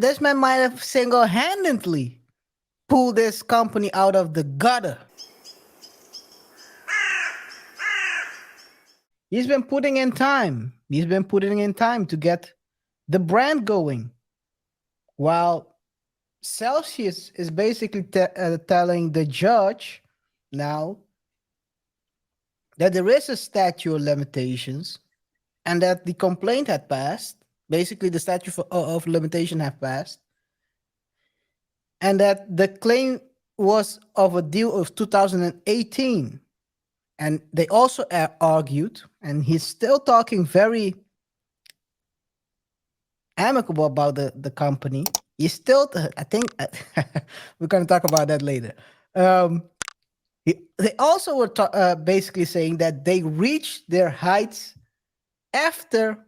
this man might have single-handedly pulled this company out of the gutter. He's been putting in time. He's been putting in time to get the brand going. While Celsius is basically telling the judge now that there is a statute of limitations and that the complaint had passed. Basically, the statute of limitation have passed. And that the claim was of a deal of 2018. And they also argued, and he's still talking very amicable about the company. He's still, I think, we're going to talk about that later. They also were basically saying that they reached their heights after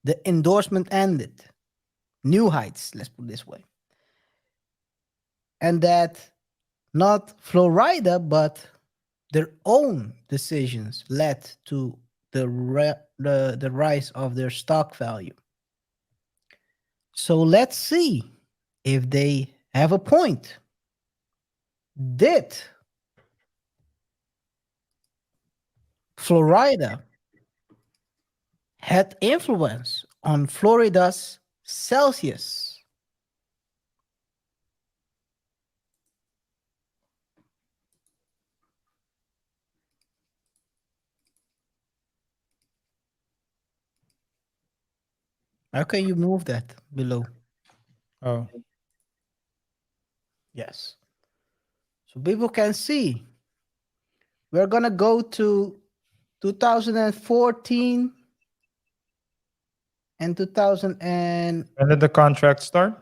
the endorsement ended. New heights, let's put it this way. And that not FLO RIDA, but their own decisions led to the rise of their stock value. So let's see if they have a point. Did FLO RIDA had influence on Florida's Celsius? How can you move that below? Oh, yes. So people can see. We're going to go to 2014 and 2000 and when did the contract start?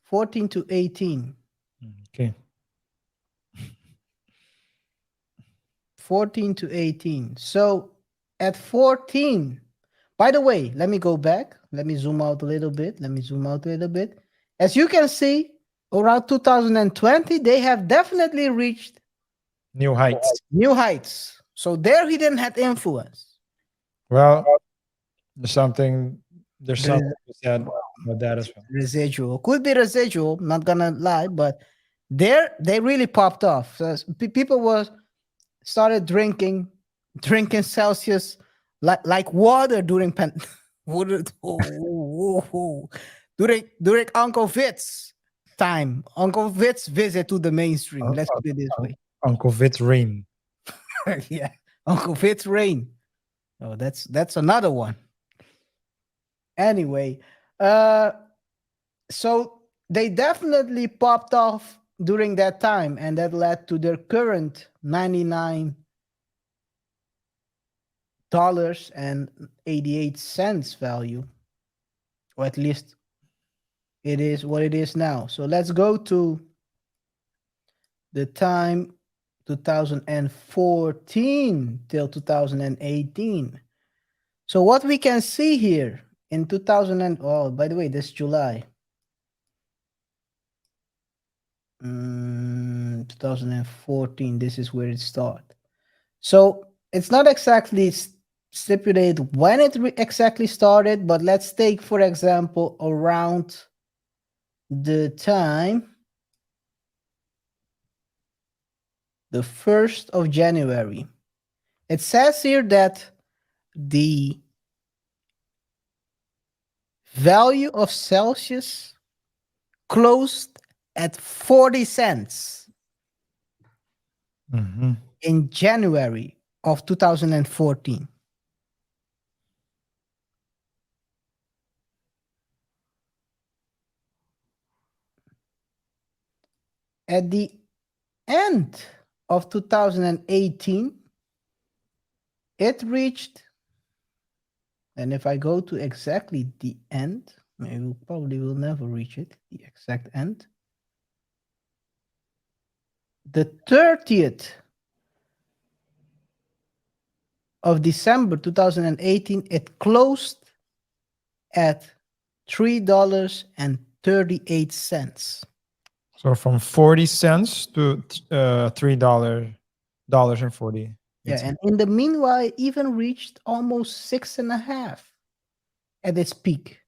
14 to 18. Okay. 14 to 18. So at 14, by the way, let me go back. Let me zoom out a little bit. As you can see, around 2020, they have definitely reached New heights. new heights. So there he didn't have influence. Well, there's something to be said about that as well. Residual. Could be residual, not gonna lie, but there they really popped off. So people started drinking Celsius like water during during Uncle Vit's time. Uncle Vit's visit to the mainstream. Let's put it this way. Uncle Vit's reign. Yeah, Uncle Vit's reign. Oh, that's another one. Anyway, so they definitely popped off during that time, and that led to their current $99.88 value, or at least it is what it is now. So let's go to the time 2014 till 2018. So what we can see here in 2000 by the way, this July 2014, this is where it started. So it's not exactly stipulated when it exactly started, but let's take, for example, around the time the 1st of January. It says here that the value of Celsius closed at 40 cents in January of 2014. At the end of 2018, it reached, and if I go to exactly the end, maybe we probably will never reach it, the exact end. The 30th of December 2018, it closed at $3.38. So from 40 cents to $3.40. Yeah, and in the meanwhile, it even reached almost 6.5 at its peak.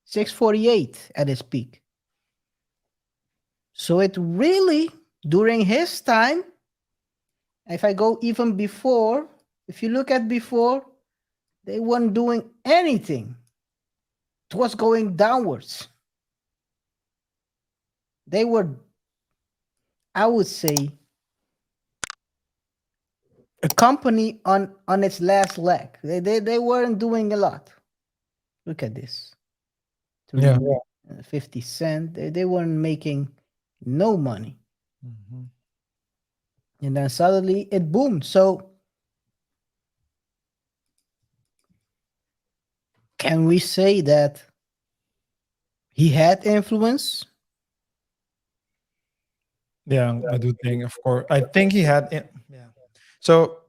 648 at its peak. So it really, during his time, if I go even before, if you look at before, they weren't doing anything. It was going downwards. They were, I would say, a company on its last leg. They weren't doing a lot. Look at this. Yeah. 50 cents. They weren't making no money. Mhm. And then suddenly it boomed. So can we say that he had influence? Yeah, I do think, of course. I think he had it. Yeah. So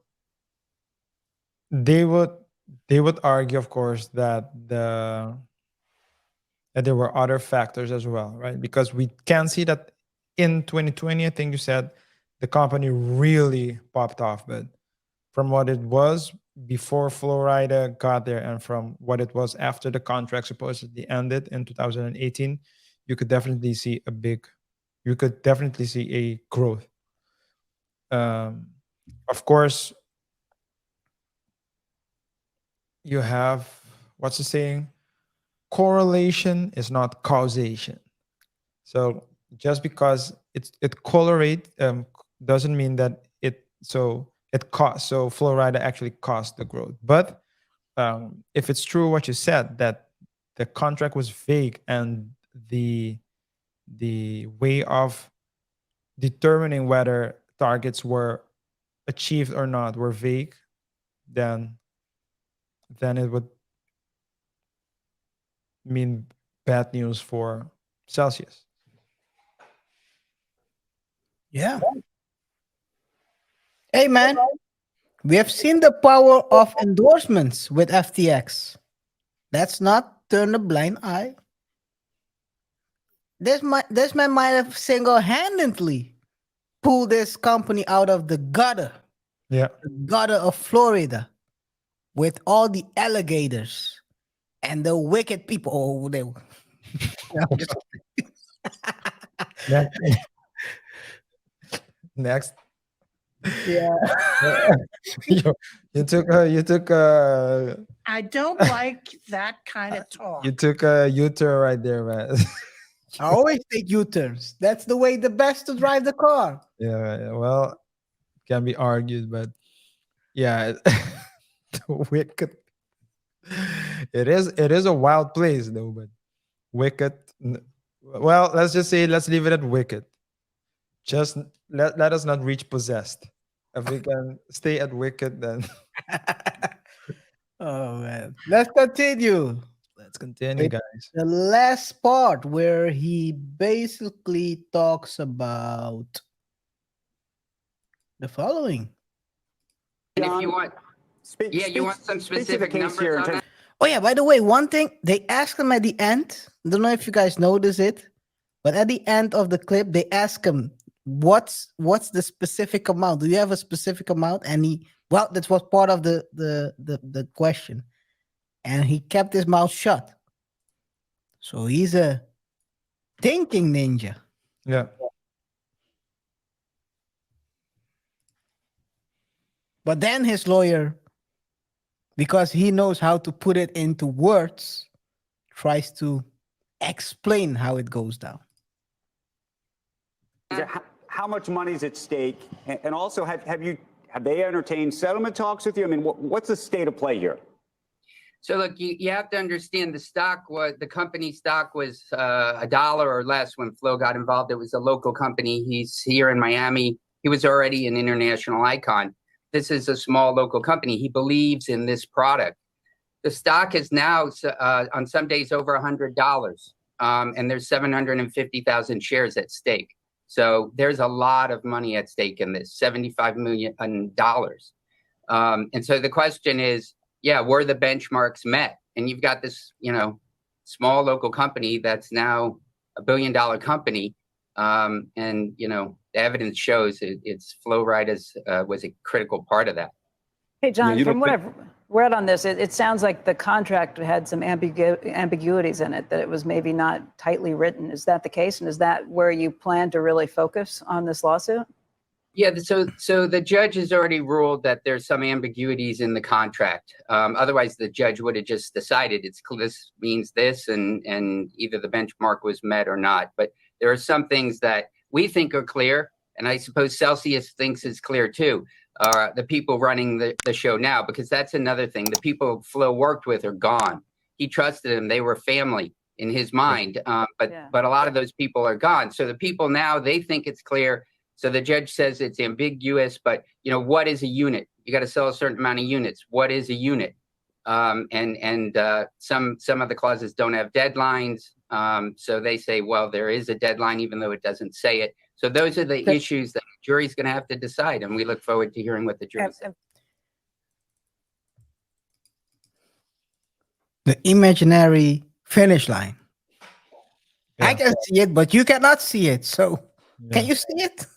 they would argue, of course, that there were other factors as well, right? Because we can see that in 2020, I think you said the company really popped off, but from what it was before FLO RIDA got there and from what it was after the contract supposedly ended in 2018, you could definitely see a growth. Of course, you have, what's the saying? Correlation is not causation. So just because it correlate doesn't mean that it cost. So FLO RIDA actually caused the growth. But if it's true what you said, that the contract was vague and the way of determining whether targets were achieved or not were vague, then it would mean bad news for Celsius. Yeah. Hey, man, we have seen the power of endorsements with FTX. Let's not turn a blind eye. This man might have single-handedly pulled this company out of the Yeah. gutter of Florida, with all the alligators and the wicked people. Oh, they. I'm just- Next. Next. yeah. You took a I don't like that kind of talk. you took a U-turn right there, man. I always take U-turns. That's the way the best to drive the car. Yeah, well, can be argued, but yeah, the wicked. It is a wild place though, but wicked. Well, let's just say let's leave it at wicked. Just let us not reach possessed. If we can stay at wicked, then Oh man. Let's continue. let's continue, With guys. the last part where he basically talks about the following. And if you want, you want some specific numbers on that? Oh yeah, by the way, one thing they asked him at the end. I don't know if you guys notice it, but at the end of the clip, they ask him, "What's the specific amount? Do you have a specific amount?" And that was part of the question, and he kept his mouth shut. So he's a thinking ninja. Yeah. But then his lawyer, because he knows how to put it into words, tries to explain how it goes down. How much money is at stake? And also, have they entertained settlement talks with you? I mean, what's the state of play here? So look, you have to understand the company stock was $1 or less when FLO got involved. It was a local company. He's here in Miami. He was already an international icon. This is a small local company. He believes in this product. The stock is now on some days over $100, and there's 750,000 shares at stake. So there's a lot of money at stake in this, $75 million. And so the question is, were the benchmarks met? And you've got this, small local company that's now a $1 billion company. And, the evidence shows it's FLO RIDA was a critical part of that. Hey, John, you from don't what I've read on this, it sounds like the contract had some ambiguities in it, that it was maybe not tightly written. Is that the case? And is that where you plan to really focus on this lawsuit? Yeah, so the judge has already ruled that there's some ambiguities in the contract. Otherwise, the judge would have just decided this means this, and either the benchmark was met or not. But there are some things that we think are clear, and I suppose Celsius thinks is clear too. The people running the show now, because that's another thing. The people Flo worked with are gone. He trusted them; they were family in his mind. But a lot of those people are gone. So the people now, they think it's clear. So the judge says it's ambiguous, but what is a unit? You got to sell a certain amount of units. What is a unit? Some of the clauses don't have deadlines. So they say, well, there is a deadline, even though it doesn't say it. So those are the issues that the jury's going to have to decide, and we look forward to hearing what the jury says. The imaginary finish line. I Yeah. can see it, but you cannot see it. So Yeah. can you see it?